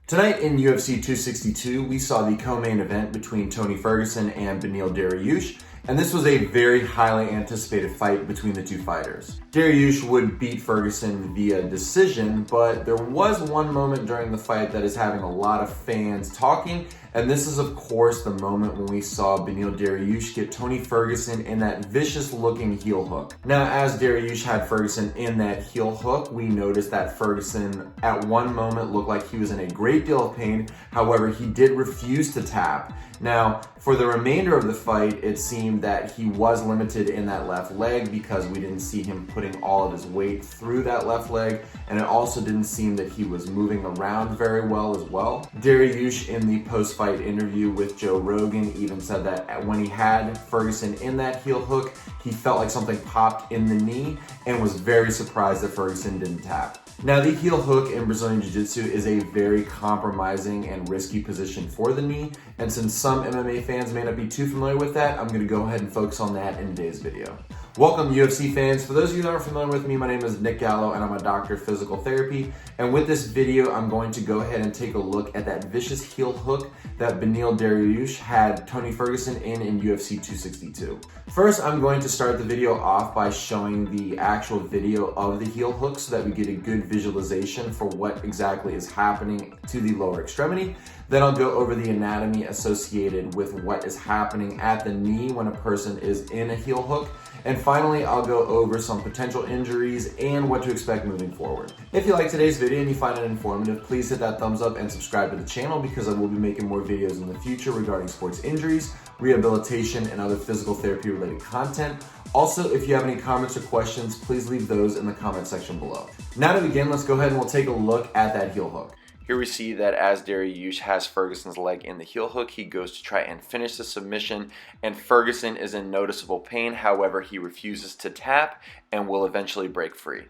Tonight in UFC 262, we saw the co-main event between Tony Ferguson and Beneil Dariush, and this was a very highly anticipated fight between the two fighters. Dariush would beat Ferguson via decision, but there was one moment during the fight that is having a lot of fans talking, and this is of course the moment when we saw Beneil Dariush get Tony Ferguson in that vicious looking heel hook. Now, as Dariush had Ferguson in that heel hook, we noticed that Ferguson at one moment looked like he was in a great deal of pain. However, he did refuse to tap. Now, for the remainder of the fight, it seemed that he was limited in that left leg because we didn't see him putting all of his weight through that left leg, and it also didn't seem that he was moving around very well as well. Dariush, in the post-fight interview with Joe Rogan, even said that when he had Ferguson in that heel hook, he felt like something popped in the knee and was very surprised that Ferguson didn't tap. Now, the heel hook in Brazilian Jiu-Jitsu is a very compromising and risky position for the knee, and since some MMA fans may not be too familiar with that, I'm going to go ahead and focus on that in today's video. Welcome, UFC fans. For those of you that aren't familiar with me, my name is Nick Gallo and I'm a doctor of physical therapy, and with this video, I'm going to go ahead and take a look at that vicious heel hook that Beneil Dariush had Tony Ferguson in UFC 262. First, I'm going to start the video off by showing the actual video of the heel hook so that we get a good visualization for what exactly is happening to the lower extremity. Then I'll go over the anatomy associated with what is happening at the knee when a person is in a heel hook. And finally, I'll go over some potential injuries and what to expect moving forward. If you like today's video and you find it informative, please hit that thumbs up and subscribe to the channel because I will be making more videos in the future regarding sports injuries, rehabilitation, and other physical therapy related content. Also, if you have any comments or questions, please leave those in the comment section below. Now to begin, let's go ahead and we'll take a look at that heel hook. Here we see that as Dariush has Ferguson's leg in the heel hook, he goes to try and finish the submission, and Ferguson is in noticeable pain. However, he refuses to tap and will eventually break free.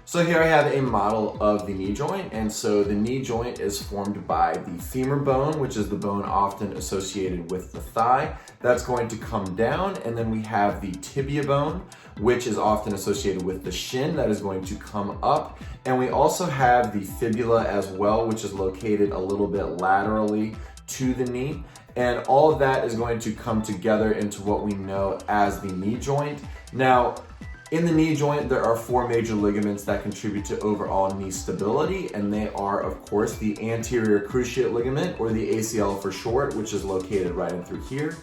So here I have a model of the knee joint, and so the knee joint is formed by the femur bone, which is the bone often associated with the thigh. That's going to come down, and then we have the tibia bone, which is often associated with the shin. That is going to come up, and we also have the fibula as well, which is located a little bit laterally to the knee, and all of that is going to come together into what we know as the knee joint. Now, in the knee joint, there are four major ligaments that contribute to overall knee stability, and they are, of course, the anterior cruciate ligament, or the ACL for short, which is located right in through here.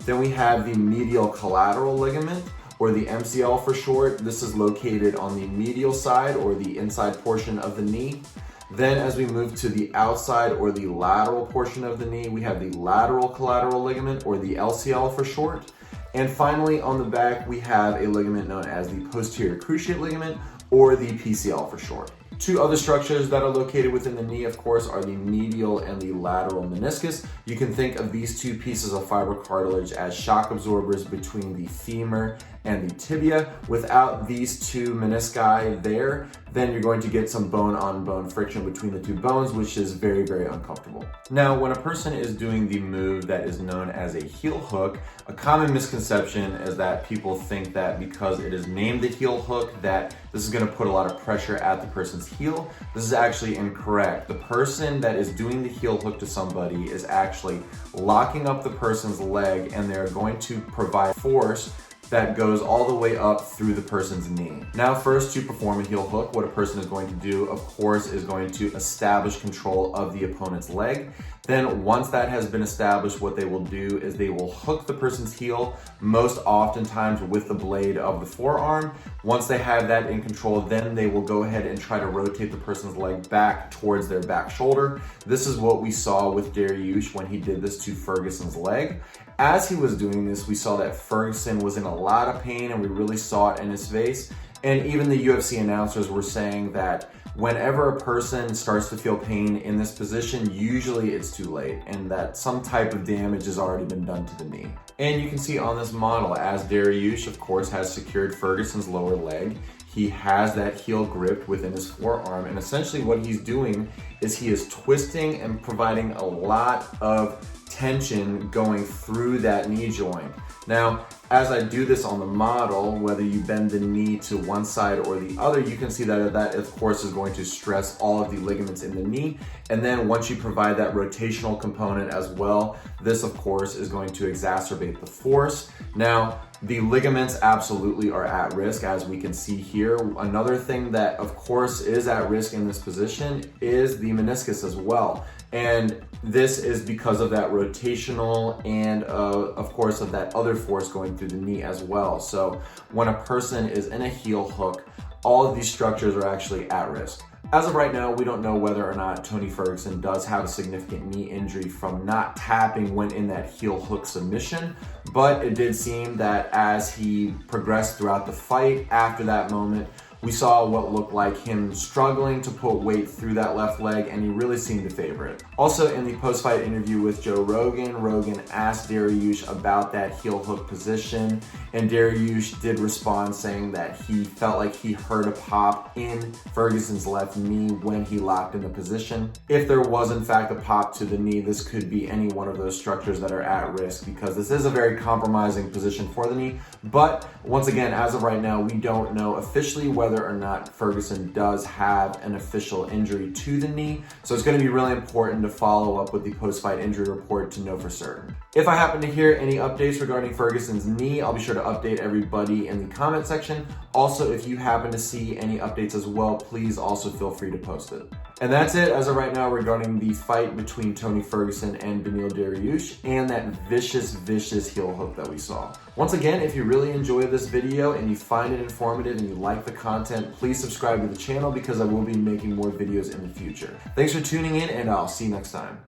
Then we have the medial collateral ligament, or the MCL for short. This is located on the medial side, or the inside portion of the knee. Then as we move to the outside, or the lateral portion of the knee, we have the lateral collateral ligament, or the LCL for short. And finally, on the back, we have a ligament known as the posterior cruciate ligament, or the PCL for short. Two other structures that are located within the knee, of course, are the medial and the lateral meniscus. You can think of these two pieces of fiber cartilage as shock absorbers between the femur and the tibia. Without these two menisci there, then you're going to get some bone-on-bone friction between the two bones, which is very, very uncomfortable. Now, when a person is doing the move that is known as a heel hook, a common misconception is that people think that because it is named the heel hook, that this is going to put a lot of pressure at the person's heel. This is actually incorrect. The person that is doing the heel hook to somebody is actually locking up the person's leg, and they're going to provide force that goes all the way up through the person's knee. Now, first, to perform a heel hook, what a person is going to do, of course, is going to establish control of the opponent's leg. Then once that has been established, what they will do is they will hook the person's heel, most oftentimes with the blade of the forearm. Once they have that in control, then they will go ahead and try to rotate the person's leg back towards their back shoulder. This is what we saw with Dariush when he did this to Ferguson's leg. As he was doing this, we saw that Ferguson was in a lot of pain, and we really saw it in his face. And even the UFC announcers were saying that whenever a person starts to feel pain in this position, usually it's too late, and that some type of damage has already been done to the knee. And you can see on this model, as Dariush, of course, has secured Ferguson's lower leg, he has that heel gripped within his forearm, and essentially what he's doing is he is twisting and providing a lot of tension going through that knee joint. Now, As I do this on the model, whether you bend the knee to one side or the other, you can see that of course is going to stress all of the ligaments in the knee. And then once you provide that rotational component as well, this of course is going to exacerbate the force. Now, the ligaments absolutely are at risk, as we can see here. Another thing that of course is at risk in this position is the meniscus as well. And this is because of that rotational and of course of that other force going through the knee as well. So when a person is in a heel hook, all of these structures are actually at risk. As of right now, we don't know whether or not Tony Ferguson does have a significant knee injury from not tapping when in that heel hook submission, but it did seem that as he progressed throughout the fight, after that moment, we saw what looked like him struggling to put weight through that left leg, and he really seemed to favor it. Also, in the post-fight interview with Joe Rogan, Rogan asked Dariush about that heel hook position, and Dariush did respond saying that he felt like he heard a pop in Ferguson's left knee when he locked in the position. If there was in fact a pop to the knee, this could be any one of those structures that are at risk, because this is a very compromising position for the knee. But once again, as of right now, we don't know officially whether or not Ferguson does have an official injury to the knee. So it's going to be really important to follow up with the post-fight injury report to know for certain. If I happen to hear any updates regarding Ferguson's knee, I'll be sure to update everybody in the comment section. Also, if you happen to see any updates as well, please also feel free to post it. And that's it as of right now regarding the fight between Tony Ferguson and Beneil Dariush and that vicious heel hook that we saw. Once again, if you really enjoyed this video and you find it informative and you like the content, please subscribe to the channel because I will be making more videos in the future. Thanks for tuning in, and I'll see you next time.